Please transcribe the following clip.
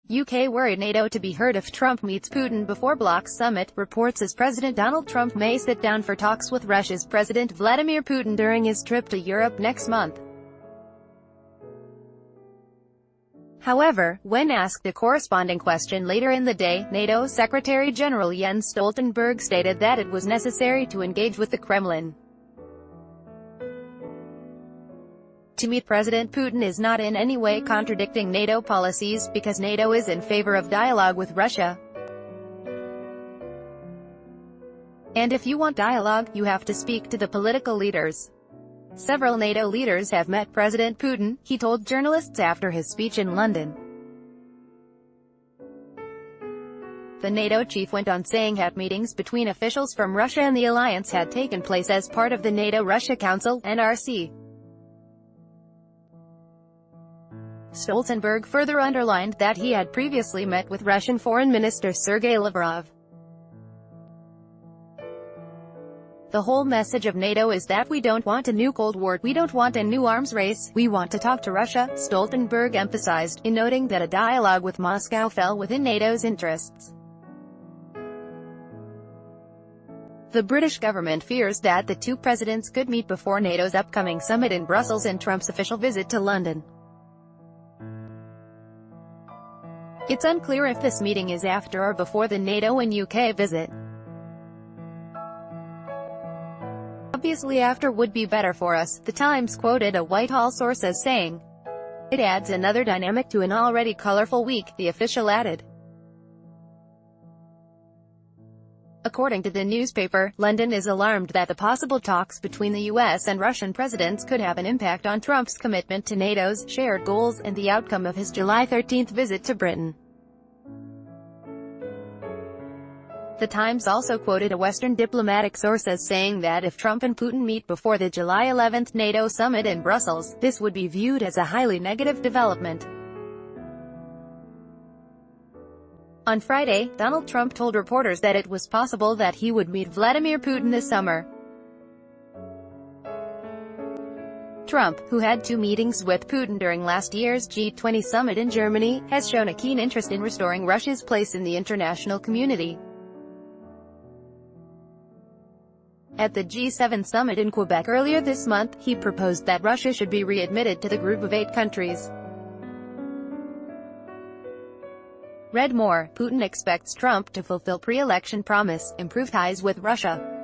UK worried NATO to be hurt if Trump meets Putin before Bloc summit, reports as President Donald Trump may sit down for talks with Russia's President Vladimir Putin during his trip to Europe next month. However, when asked a corresponding question later in the day, NATO Secretary-General Jens Stoltenberg stated that it was necessary to engage with the Kremlin. To meet President Putin is not in any way contradicting NATO policies, because NATO is in favor of dialogue with Russia. And if you want dialogue, you have to speak to the political leaders. Several NATO leaders have met President Putin, he told journalists after his speech in London. The NATO chief went on saying that meetings between officials from Russia and the alliance had taken place as part of the NATO-Russia Council, NRC. Stoltenberg further underlined that he had previously met with Russian Foreign Minister Sergei Lavrov. The whole message of NATO is that we don't want a new Cold War, we don't want a new arms race, we want to talk to Russia, Stoltenberg emphasized, in noting that a dialogue with Moscow fell within NATO's interests. The British government fears that the two presidents could meet before NATO's upcoming summit in Brussels and Trump's official visit to London. It's unclear if this meeting is after or before the NATO and UK visit. Obviously after would be better for us, The Times quoted a Whitehall source as saying. It adds another dynamic to an already colorful week, the official added. According to the newspaper, London is alarmed that the possible talks between the US and Russian presidents could have an impact on Trump's commitment to NATO's shared goals and the outcome of his July 13 visit to Britain. The Times also quoted a Western diplomatic source as saying that if Trump and Putin meet before the July 11 NATO summit in Brussels, this would be viewed as a highly negative development. On Friday, Donald Trump told reporters that it was possible that he would meet Vladimir Putin this summer. Trump, who had two meetings with Putin during last year's G20 summit in Germany, has shown a keen interest in restoring Russia's place in the international community. At the G7 summit in Quebec earlier this month, he proposed that Russia should be readmitted to the group of 8 countries. Read more. Putin expects Trump to fulfill pre-election promise, improve ties with Russia.